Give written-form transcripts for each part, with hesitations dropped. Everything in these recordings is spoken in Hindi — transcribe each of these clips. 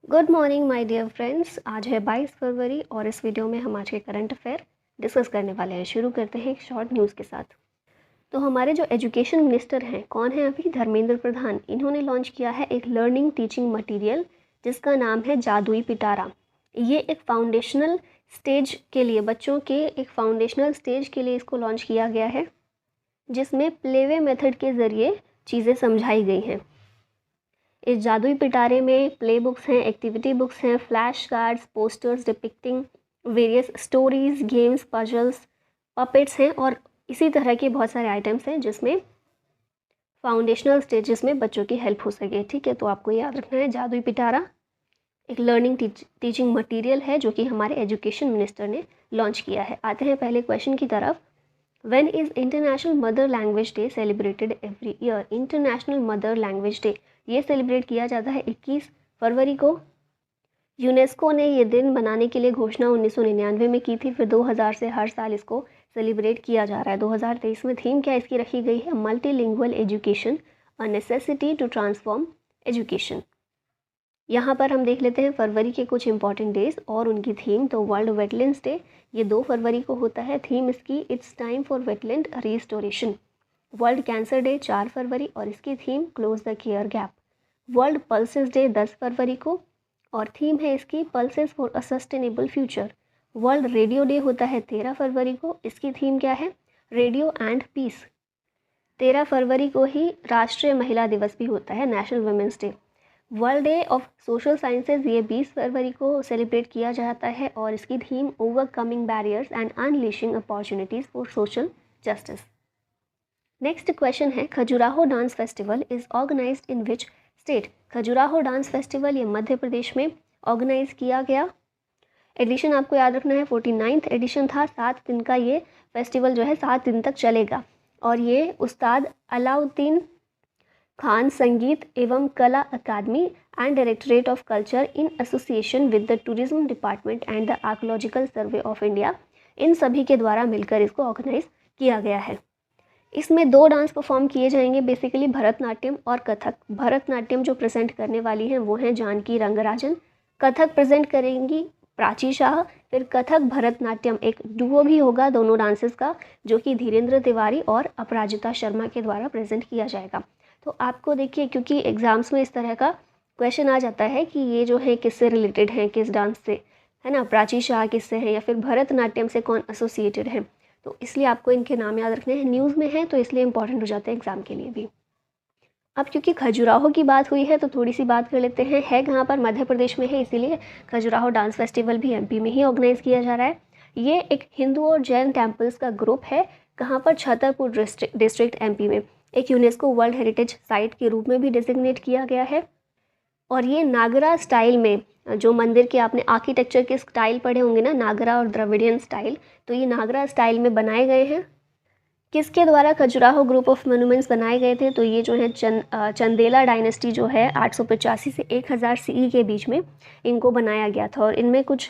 Good morning my dear friends. आज है 22 फरवरी और इस वीडियो में हम आज के करंट अफेयर डिस्कस करने वाले हैं। शुरू करते हैं एक शॉर्ट न्यूज़ के साथ। तो हमारे जो एजुकेशन मिनिस्टर हैं, कौन है अभी? धर्मेंद्र प्रधान। इन्होंने लॉन्च किया है एक लर्निंग टीचिंग मटेरियल जिसका नाम है जादुई पिटारा। ये एक फाउंडेशनल स्टेज के लिए, बच्चों के एक फाउंडेशनल स्टेज के लिए इसको लॉन्च किया गया है, जिसमें प्लेवे मेथड के ज़रिए चीज़ें समझाई गई हैं। इस जादुई पिटारे में प्ले बुक्स हैं, एक्टिविटी बुक्स हैं, flash cards, posters depicting various stories, games, puzzles, puppets हैं और इसी तरह के बहुत सारे आइटम्स हैं जिसमें फाउंडेशनल स्टेजेस में बच्चों की हेल्प हो सके। ठीक है, तो आपको याद रखना है जादुई पिटारा एक लर्निंग टीचिंग मटेरियल है जो कि हमारे एजुकेशन मिनिस्टर ने लॉन्च किया है। आते हैं पहले क्वेश्चन की तरफ। When is International Mother Language Day celebrated every year? International mother language day ये सेलिब्रेट किया जाता है 21 फरवरी को। यूनेस्को ने ये दिन मनाने के लिए घोषणा 1999 में की थी, फिर 2000 से हर साल इसको सेलिब्रेट किया जा रहा है। 2023 में थीम क्या इसकी रखी गई है? Multilingual education, a necessity to transform education. यहाँ पर हम देख लेते हैं फरवरी के कुछ इंपॉर्टेंट डेज और उनकी थीम। तो वर्ल्ड वेटलैंड्स डे ये 2 फरवरी को होता है। थीम इसकी it's time for wetland restoration. World cancer day 4 फरवरी और इसकी theme close the care gap. World pulses day 10 फरवरी को और थीम है इसकी pulses for a sustainable future. World radio day होता है 13 फरवरी को, इसकी थीम क्या है? Radio and piece. 13 फरवरी को ही राष्ट्रीय महिला दिवस भी होता है, national women's day. World day of social sciences ये 20 फरवरी को सेलिब्रेट किया जाता है और इसकी theme overcoming barriers and unleashing opportunities for social justice. Next question है, Khajuraho dance festival is organized in which state? Khajuraho dance festival ये मध्य प्रदेश में ऑर्गेनाइज किया गया। एडिशन आपको याद रखना है 49th एडिशन था। 7 दिन का ये फेस्टिवल जो है 7 दिन तक चलेगा और ये उस्ताद Alauddin Khan Sangeet evam Kala Akademi and directorate of culture in association with the tourism department and the archaeological survey of India, in सभी के द्वारा मिलकर इसको ऑर्गेनाइज किया गया है। इसमें 2 डांस परफॉर्म किए जाएंगे, बेसिकली भरतनाट्यम और कथक। भरतनाट्यम जो प्रेजेंट करने वाली हैं वो हैं जानकी रंगराजन। कथक प्रेजेंट करेंगी प्राची शाह। फिर कथक भरतनाट्यम एक डुओ भी होगा दोनों डांसेस का, जो कि धीरेन्द्र तिवारी और अपराजिता शर्मा के द्वारा प्रेजेंट किया जाएगा। तो आपको देखिए, क्योंकि एग्ज़ाम्स में इस तरह का क्वेश्चन आ जाता है कि ये जो है किससे रिलेटेड हैं, किस डांस से, है ना, प्राची शाह किससे हैं या फिर भरतनाट्यम से कौन एसोसिएटेड है, तो इसलिए आपको इनके नाम याद रखने हैं। न्यूज़ में है तो इसलिए इंपॉर्टेंट हो जाते हैं एग्ज़ाम के लिए भी। अब क्योंकि खजुराहो की बात हुई है तो थोड़ी सी बात कर लेते हैं। है कहाँ पर? मध्य प्रदेश में है, इसीलिए खजुराहो डांस फेस्टिवल भी एमपी में ही ऑर्गेनाइज किया जा रहा है। ये एक हिंदू और जैन टेम्पल्स का ग्रुप है। कहाँ पर? छतरपुर डिस्ट्रिक्ट एमपी में। एक यूनेस्को वर्ल्ड हेरिटेज साइट के रूप में भी डेजिग्नेट किया गया है और ये नागरा स्टाइल में, जो मंदिर के आपने आर्किटेक्चर के स्टाइल पढ़े होंगे ना, नागरा और द्रविडियन स्टाइल, तो ये नागरा स्टाइल में बनाए गए हैं। किसके द्वारा खजुराहो ग्रुप ऑफ मोनूमेंट्स बनाए गए थे? तो ये जो है चंदेला डायनेस्टी जो है 885 से 1000 सीई के बीच में इनको बनाया गया था। और इनमें कुछ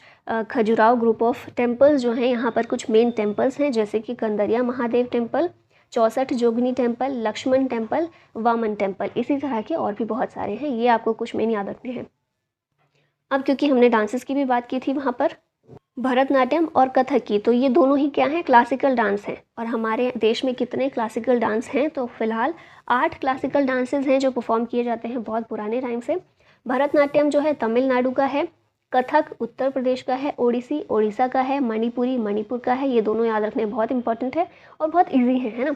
खजुराहो ग्रुप ऑफ टेम्पल्स जो हैं, यहाँ पर कुछ मेन टेम्पल्स हैं जैसे कि Kandariya Mahadev temple, 64 Jogini temple, Lakshman temple, Vaman temple, इसी तरह के और भी बहुत सारे हैं। ये आपको कुछ मेन याद रखने हैं। अब क्योंकि हमने डांसेस की भी बात की थी वहाँ पर, भरतनाट्यम और कथक की, तो ये दोनों ही क्या हैं? क्लासिकल डांस हैं। और हमारे देश में कितने क्लासिकल डांस हैं? तो फिलहाल 8 क्लासिकल डांसेस हैं जो परफॉर्म किए जाते हैं बहुत पुराने टाइम से। भरतनाट्यम जो है तमिलनाडु का है, कथक उत्तर प्रदेश का है, ओडिसी उड़ीसा का है, मणिपुरी मणिपुर का है। ये दोनों याद रखने बहुत इंपॉर्टेंट है और बहुत ईजी है ना।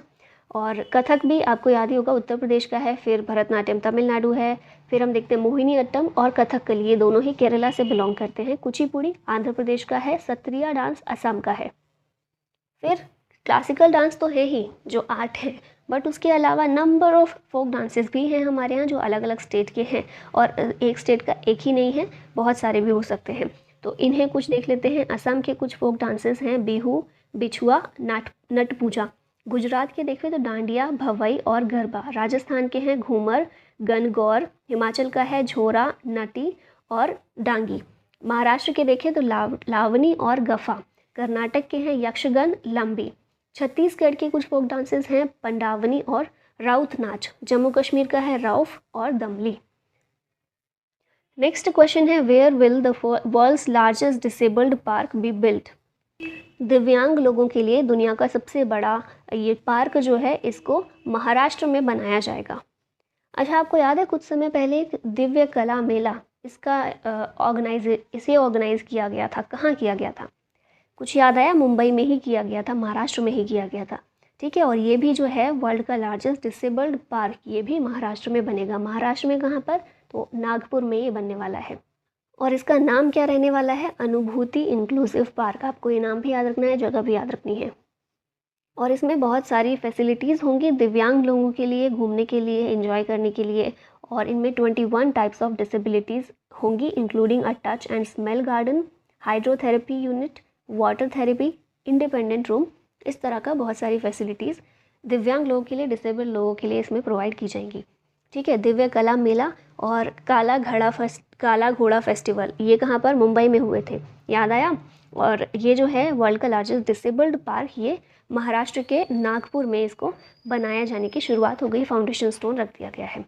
और कथक भी आपको याद ही होगा उत्तर प्रदेश का है, फिर भरतनाट्यम तमिलनाडु है, फिर हम देखते हैं मोहिनी अट्टम और कथकली, ये दोनों ही केरला से बिलोंग करते हैं। कुचिपुड़ी आंध्र प्रदेश का है, सत्रिया डांस असम का है। फिर क्लासिकल डांस तो है ही जो 8 है, बट उसके अलावा नंबर ऑफ फोक डांसेस भी हैं हमारे यहाँ जो अलग अलग स्टेट के हैं, और एक स्टेट का एक ही नहीं है, बहुत सारे भी हो सकते हैं। तो इन्हें कुछ देख लेते हैं। असम के कुछ फोक डांसेस हैं बिहू, बिछुआ, नट पूजा। गुजरात के देखें तो डांडिया, भवई और गरबा। राजस्थान के हैं घूमर, गनगौर। हिमाचल का है झोरा, नटी और डांगी। महाराष्ट्र के देखें तो लावनी और गफा। कर्नाटक के हैं यक्षगन, लंबी। छत्तीसगढ़ के कुछ फोक डांसेस हैं पंडावनी और राउत नाच। जम्मू कश्मीर का है रौफ और दमली। नेक्स्ट क्वेश्चन है, where will the world's largest disabled park be built? दिव्यांग लोगों के लिए दुनिया का सबसे बड़ा ये पार्क जो है इसको महाराष्ट्र में बनाया जाएगा। अच्छा, आपको याद है कुछ समय पहले एक दिव्य कला मेला इसका इसे ऑर्गेनाइज किया गया था, कहाँ किया गया था? कुछ याद आया? मुंबई में ही किया गया था, महाराष्ट्र में ही किया गया था। ठीक है, और ये भी जो है वर्ल्ड का लार्जेस्ट डिसेबल्ड पार्क ये भी महाराष्ट्र में बनेगा। महाराष्ट्र में कहाँ पर? तो नागपुर में ये बनने वाला है। और इसका नाम क्या रहने वाला है? अनुभूति इंक्लूसिव पार्क। आपको ये नाम भी याद रखना है, जगह भी याद रखनी है। और इसमें बहुत सारी फैसिलिटीज़ होंगी दिव्यांग लोगों के लिए, घूमने के लिए, एंजॉय करने के लिए। और इनमें 21 टाइप्स ऑफ डिसेबिलिटीज़ होंगी, including a touch and smell garden, hydrotherapy unit, water therapy, independent room. इस तरह का बहुत सारी फैसिलिटीज़ दिव्यांग लोगों के लिए, डिसेबल लोगों के लिए इसमें प्रोवाइड की जाएंगी। ठीक है, दिव्य कला मेला और काला घोड़ा फेस्टिवल ये कहाँ पर? मुंबई में हुए थे, याद आया? और ये जो है वर्ल्ड का लार्जेस्ट डिसेबल्ड पार्क ये महाराष्ट्र के नागपुर में इसको बनाया जाने की शुरुआत हो गई, फाउंडेशन स्टोन रख दिया गया है।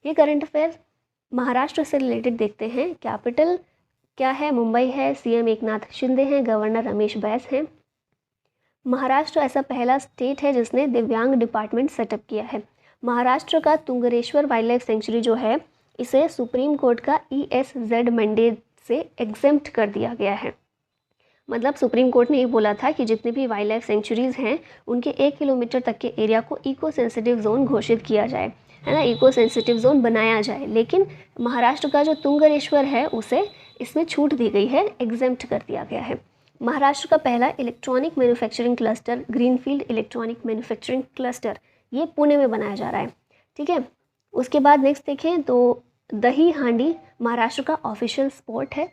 ये करंट अफेयर महाराष्ट्र से रिलेटेड देखते हैं। कैपिटल क्या है? मुंबई है। सीएम एकनाथ शिंदे हैं। गवर्नर रमेश बैस हैं। महाराष्ट्र ऐसा पहला स्टेट है जिसने दिव्यांग डिपार्टमेंट सेटअप किया है। महाराष्ट्र का तुंगरेश्वर वाइल्ड लाइफ सेंचुरी जो है इसे सुप्रीम कोर्ट का ESZ मैंडेट से एग्जेम्प्ट कर दिया गया है। मतलब सुप्रीम कोर्ट ने ये बोला था कि जितनी भी वाइल्ड लाइफ सेंचुरीज़ हैं उनके 1 किलोमीटर तक के एरिया को इको सेंसिटिव जोन घोषित किया जाए, है ना, इको सेंसिटिव जोन बनाया जाए। लेकिन महाराष्ट्र का जो तुंगरेश्वर है उसे इसमें छूट दी गई है, एग्जेम्प्ट कर दिया गया है। महाराष्ट्र का पहला electronic manufacturing cluster, greenfield electronic manufacturing cluster, ये पुणे में बनाया जा रहा है। ठीक है, उसके बाद नेक्स्ट देखें तो दही हांडी महाराष्ट्र का ऑफिशियल स्पोर्ट है।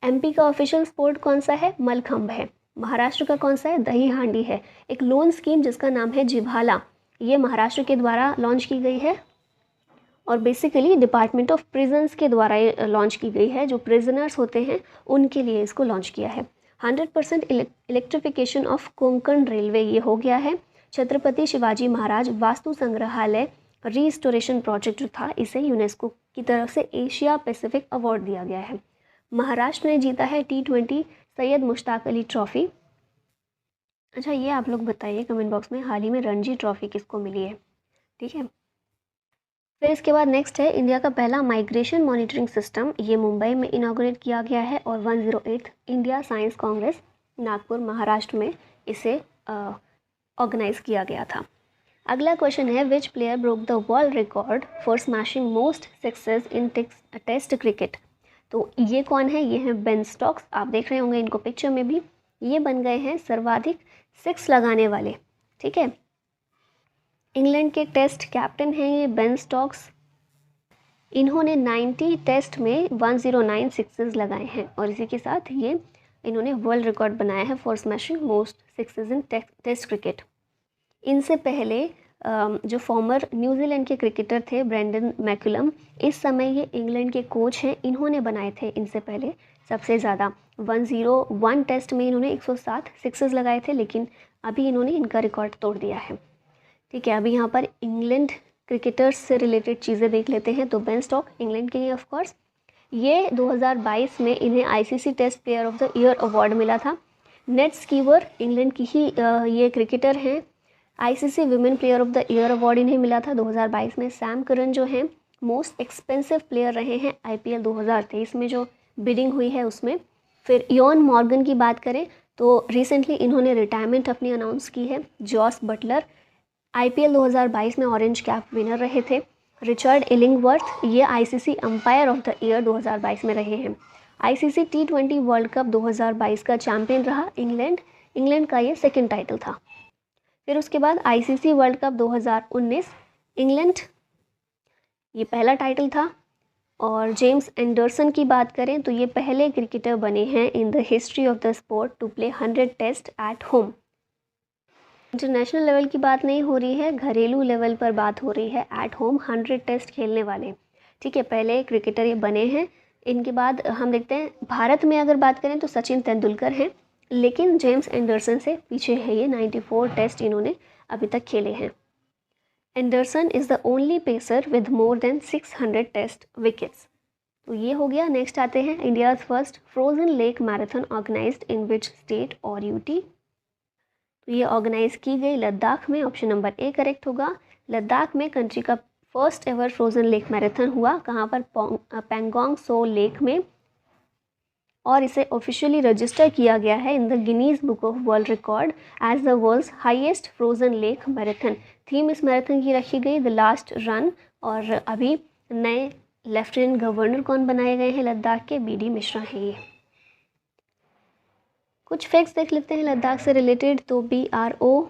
MP का ऑफिशियल स्पोर्ट कौन सा है? मलखंभ है। महाराष्ट्र का कौन सा है? दही हांडी है। एक लोन स्कीम जिसका नाम है जिभाला, ये महाराष्ट्र के द्वारा लॉन्च की गई है और बेसिकली डिपार्टमेंट ऑफ प्रिजन्स के द्वारा ये लॉन्च की गई है। जो प्रिजनर्स होते हैं उनके लिए इसको लॉन्च किया है। 100% इलेक्ट्रिफिकेशन ऑफ कोंकण रेलवे ये हो गया है। छत्रपति शिवाजी महाराज वास्तु संग्रहालय रिस्टोरेशन प्रोजेक्ट जो था इसे यूनेस्को की तरफ से एशिया पैसिफिक अवार्ड दिया गया है। महाराष्ट्र ने जीता है T20 सैयद मुश्ताक अली ट्रॉफ़ी। अच्छा, ये आप लोग बताइए कमेंट बॉक्स में, हाल ही में रणजी ट्रॉफ़ी किसको मिली है? ठीक है, फिर इसके बाद नेक्स्ट है इंडिया का पहला माइग्रेशन मॉनिटरिंग सिस्टम, ये मुंबई में इनाग्रेट किया गया है। और 108 India science congress Nagpur Maharashtra में इसे ऑर्गेनाइज किया गया था। अगला क्वेश्चन है, which player broke the world record for smashing most sixes in test cricket? तो ये कौन है? ये है बेन स्टोक्स। आप देख रहे होंगे इनको पिक्चर में भी। ये बन गए हैं सर्वाधिक 6 लगाने वाले। ठीक है, इंग्लैंड के टेस्ट कैप्टन हैं ये बेन स्टोक्स। इन्होंने 90 टेस्ट में 109 सिक्सेस लगाए हैं और इसी के साथ ये इन्होंने वर्ल्ड रिकॉर्ड बनाया है for smashing most sixes in test cricket. इनसे पहले जो फॉर्मर न्यूजीलैंड के क्रिकेटर थे ब्रेंडन मैकुलम, इस समय ये इंग्लैंड के कोच हैं, इन्होंने बनाए थे इनसे पहले सबसे ज़्यादा 101 टेस्ट में इन्होंने 107 सिक्सेस लगाए थे, लेकिन अभी इन्होंने इनका रिकॉर्ड तोड़ दिया है। ठीक है, अभी यहाँ पर इंग्लैंड क्रिकेटर्स से रिलेटेड चीज़ें देख लेते हैं। तो बेन स्टोक इंग्लैंड के ही ऑफकोर्स, ये 2022 में इन्हें ICC test player of the year award मिला था। नेट स्कीवर इंग्लैंड की ही ये क्रिकेटर हैं। ICC women player of the year award इन्हें मिला था 2022 में। सैम करन जो हैं मोस्ट एक्सपेंसिव प्लेयर रहे हैं IPL 2023 में जो बिडिंग हुई है उसमें। फिर इयॉन मॉर्गन की बात करें तो रिसेंटली इन्होंने रिटायरमेंट अपनी अनाउंस की है। जॉस बटलर IPL 2022 में ऑरेंज कैप विनर रहे थे। रिचर्ड इलिंगवर्थ ये ICC umpire of the year 2022 में रहे हैं। ICC T20 वर्ल्ड कप 2022 का चैंपियन रहा इंग्लैंड का ये सेकंड टाइटल था। फिर उसके बाद ICC वर्ल्ड कप 2019 इंग्लैंड ये पहला टाइटल था। और जेम्स एंडरसन की बात करें तो ये पहले क्रिकेटर बने हैं in the history of the sport to play 100 test at home. International level की बात नहीं हो रही है, घरेलू लेवल पर बात हो रही है। एट होम 100 टेस्ट खेलने वाले, ठीक है, पहले क्रिकेटर ये बने हैं। इनके बाद हम देखते हैं भारत में अगर बात करें तो सचिन तेंदुलकर हैं, लेकिन जेम्स एंडरसन से पीछे है ये। 94 टेस्ट इन्होंने अभी तक खेले हैं। Anderson is the only pacer with more than 600 test wickets. तो ये हो गया। नेक्स्ट आते हैं, India's first frozen lake marathon organised in which state और यूटी। तो ये ऑर्गेनाइज की गई लद्दाख में, ऑप्शन नंबर ए करेक्ट होगा। लद्दाख में कंट्री का first ever frozen lake marathon हुआ, कहाँ पर, पैंगोंग सो लेक में, और इसे ऑफिशियली रजिस्टर किया गया है in the Guinness book of world record as the world's highest frozen lake marathon. Theme इस मैराथन की रखी गई द लास्ट रन, और अभी नए लेफ्टिनेंट गवर्नर कौन बनाए गए हैं लद्दाख के, BD मिश्रा हैं ये। कुछ फैक्ट्स देख लेते हैं लद्दाख से रिलेटेड। तो BRO,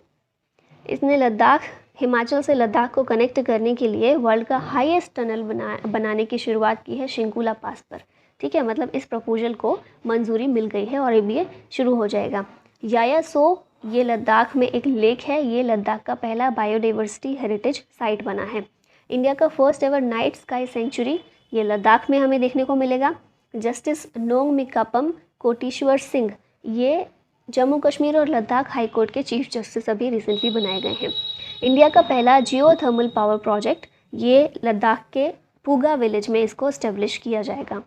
इसने लद्दाख, हिमाचल से लद्दाख को कनेक्ट करने के लिए वर्ल्ड का हाईएस्ट टनल बनाने की शुरुआत की है शिंकुला पास पर। ठीक है, मतलब इस प्रपोजल को मंजूरी मिल गई है और अब ये शुरू हो जाएगा। याया सो, ये लद्दाख में एक लेक है, ये लद्दाख का पहला बायोडाइवर्सिटी हेरिटेज साइट बना है। इंडिया का first ever night sky century, ये लद्दाख में हमें देखने को मिलेगा। जस्टिस नोंगमिकापम कोटेश्वर सिंह, ये जम्मू कश्मीर और लद्दाख हाई कोर्ट के चीफ जस्टिस अभी रिसेंटली बनाए गए हैं। इंडिया का पहला जियो थर्मल पावर प्रोजेक्ट, ये लद्दाख के पूगा विलेज में इसको इस्टेब्लिश किया जाएगा।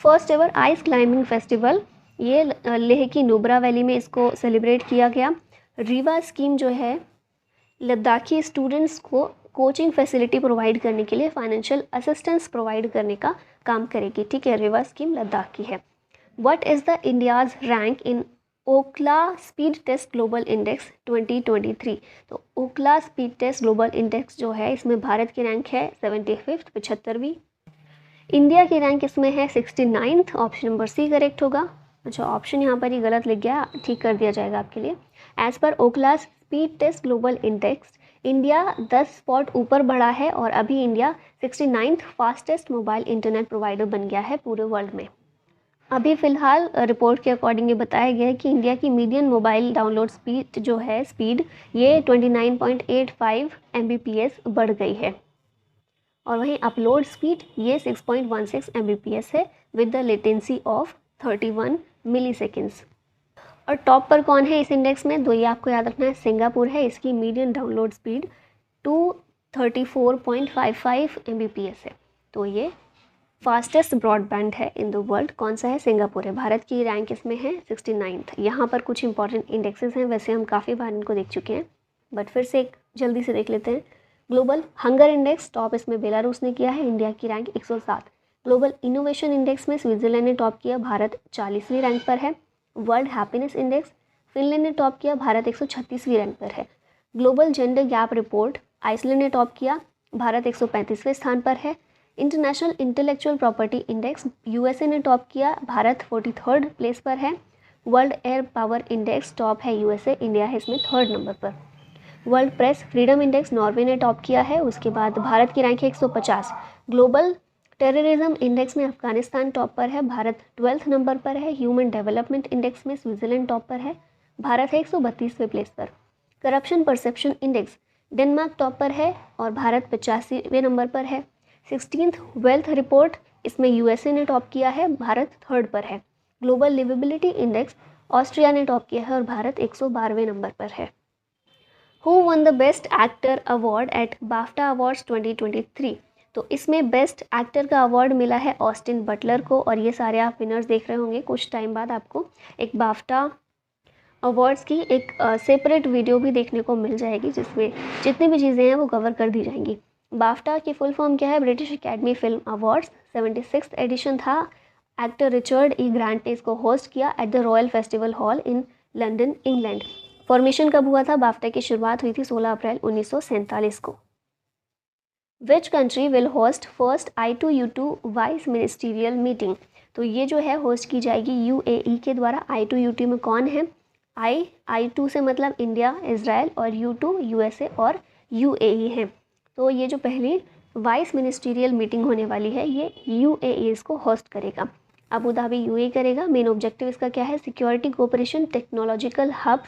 First ever ice climbing festival, ये लेह की नुब्रा वैली में इसको सेलिब्रेट किया गया। रीवा स्कीम जो है लद्दाखी स्टूडेंट्स को कोचिंग फैसिलिटी प्रोवाइड करने के लिए फाइनेंशियल असिस्टेंस प्रोवाइड करने का काम करेगी। ठीक है, रीवा स्कीम लद्दाख की है। What is the India's rank in Ookla speed test global index 2023। तो Ookla speed test global index जो है, इसमें भारत की रैंक है 75th, 75वीं। इंडिया की रैंक इसमें है 69th, option number C correct होगा। अच्छा, ऑप्शन यहाँ पर ही गलत लिख गया, ठीक कर दिया जाएगा आपके लिए। As per Ookla speed test global index, India 10 spot ऊपर बढ़ा है और अभी India 69th fastest mobile internet provider बन गया है पूरे वर्ल्ड में। अभी फ़िलहाल रिपोर्ट के अकॉर्डिंग ये बताया गया है कि इंडिया की मीडियन मोबाइल डाउनलोड स्पीड जो है, ये 29.85 Mbps बढ़ गई है, और वहीं अपलोड स्पीड ये 6.16 Mbps है विद द लेटेंसी ऑफ 31 मिलीसेकेंड्स। और टॉप पर कौन है इस इंडेक्स में, तो ये आपको याद रखना है, सिंगापुर है। इसकी मीडियन डाउनलोड स्पीड 234.55 Mbps है। तो ये फास्टेस्ट ब्रॉडबैंड है इन द वर्ल्ड, कौन सा है, सिंगापुर है। भारत की रैंक इसमें है 69th। यहाँ पर कुछ इंपॉर्टेंट इंडेक्सेस हैं, वैसे हम काफ़ी बार इनको देख चुके हैं, बट फिर से एक जल्दी से देख लेते हैं। ग्लोबल हंगर इंडेक्स टॉप इसमें बेलारूस ने किया है, इंडिया की रैंक 107। ग्लोबल इनोवेशन इंडेक्स में स्विट्जरलैंड ने टॉप किया, भारत 40वीं रैंक पर है। वर्ल्ड हैप्पीनेस इंडेक्स फिनलैंड ने टॉप किया, भारत 136वीं रैंक पर है। Global gender gap report Iceland ने टॉप किया, भारत 135वें स्थान पर है। International intellectual property index USA ने टॉप किया, भारत 43rd प्लेस पर है। World air power index top है USA, इंडिया है इसमें 3rd नंबर पर। World press freedom index Norway ने टॉप किया है, उसके बाद भारत की रैंक है 150। ग्लोबल टेररिज्म इंडेक्स में अफगानिस्तान टॉप पर है, भारत 12th नंबर पर है। ह्यूमन डेवलपमेंट इंडेक्स में स्विट्जरलैंड टॉप पर है, भारत है 132वें प्लेस पर। Corruption perception index Denmark top पर है और भारत 85वें नंबर पर है। 16th वेल्थ रिपोर्ट, इसमें USA ने टॉप किया है, भारत 3rd पर है। ग्लोबल लिवेबिलिटी इंडेक्स ऑस्ट्रिया ने टॉप किया है और भारत 112वें नंबर पर है। Who one the best actor award eight BAFTA awards 2023। तो इसमें बेस्ट एक्टर का अवार्ड मिला है ऑस्टिन बटलर को, और ये सारे आप विनर्स देख रहे होंगे। कुछ टाइम बाद आपको एक बाफ्टा अवार्ड्स की एक सेपरेट वीडियो भी देखने को मिल जाएगी, जिसमें जितनी भी चीज़ें हैं वो कवर कर दी जाएंगी। बाफ्टा की फुल फॉर्म क्या है, British academy film awards, 76th edition था। एक्टर रिचर्ड ई ग्रांट ने इसको होस्ट किया at the royal festival hall in London, England. Formation कब हुआ था, बाफ्टा की शुरुआत हुई थी 16 अप्रैल 1947 को। Which country will host first I2U2 vice ministerial meeting. तो ये जो है होस्ट की जाएगी UAE के द्वारा। I2U2 में कौन है, I2 से मतलब इंडिया, इजराइल, और U2 USA और UAE है। तो ये जो पहली वाइस मिनिस्टीरियल मीटिंग होने वाली है, ये UAE इसको होस्ट करेगा। अबू धाबी UAE करेगा। मेन ऑब्जेक्टिव इसका क्या है, security cooperation, technological hub,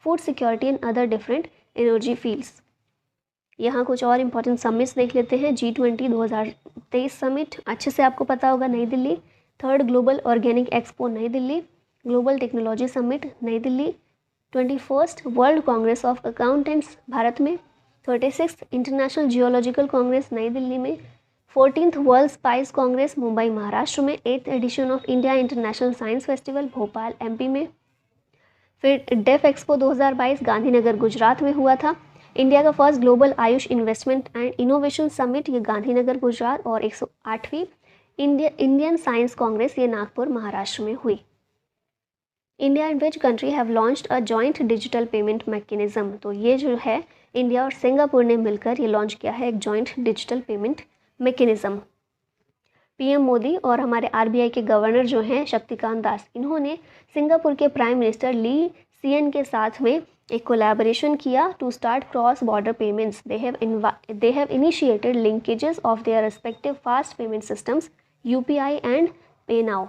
food security and other different energy fields. यहाँ कुछ और इंपॉर्टेंट समिट्स देख लेते हैं। G20 2023 समिट, अच्छे से आपको पता होगा, नई Delhi. 3rd global organic expo, नई दिल्ली। ग्लोबल टेक्नोलॉजी समिट, नई Delhi. 21st world congress of accountants, Bharat में। 36th इंटरनेशनल जियोलॉजिकल कांग्रेस, नई दिल्ली में। 14th world spice congress Mumbai Maharashtra में, 8th edition of India international science festival Bhopal MP में, फिर डेफ एक्सपो 2022 गांधीनगर गुजरात में हुआ था। इंडिया का first global Ayush investment and innovation summit ये गांधीनगर गुजरात, और 108वीं इंडियन साइंस कांग्रेस ये नागपुर महाराष्ट्र में हुई। India and which country have launched a joint digital payment mechanism, तो ये जो है इंडिया और सिंगापुर ने मिलकर ये लॉन्च किया है एक joint digital payment mechanism. PM Modi और हमारे आरबीआई के गवर्नर जो हैं शक्तिकांत दास, इन्होंने सिंगापुर के प्राइम मिनिस्टर ली सियन के साथ में एक कोलैबोरेशन किया to start cross border payments. They have initiated linkages of their respective fast payment systems UPI and PayNow.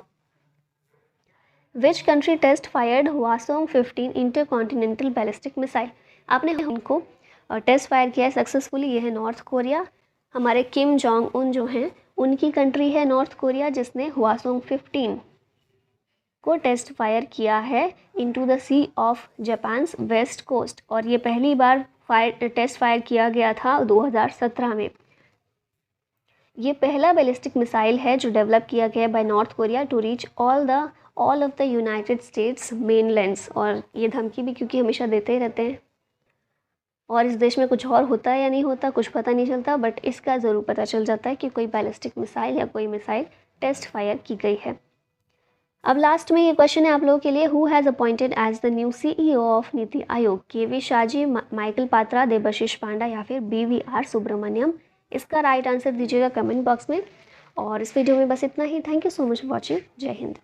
Which country test fired Hwasong 15 intercontinental ballistic missile, आपने उनको टेस्ट फायर किया है सक्सेसफुली, ये है नॉर्थ कोरिया। हमारे किम जोंग उन जो हैं उनकी कंट्री है नॉर्थ कोरिया, जिसने हवासोंग 15 को टेस्ट फायर किया है into the sea of Japan's west coast, और ये पहली बार टेस्ट फायर किया गया था 2017 में। ये पहला बैलिस्टिक मिसाइल है जो डेवलप किया गया by North Korea to reach all of the United States mainlands, और ये धमकी भी क्योंकि हमेशा देते ही रहते हैं, और इस देश में कुछ और होता है या नहीं होता कुछ पता नहीं चलता, बट इसका ज़रूर पता चल जाता है कि कोई बैलिस्टिक मिसाइल या कोई मिसाइल टेस्ट फायर की गई है। अब लास्ट में ये क्वेश्चन है आप लोगों के लिए, who has appointed as the new CEO of NITI Aayog, KV Shahji, Michael Patra, Debashish Panda या फिर BVR सुब्रमण्यम। इसका राइट आंसर दीजिएगा कमेंट बॉक्स में। और इस वीडियो में बस इतना ही। Thank you so much for watching. जय हिंद।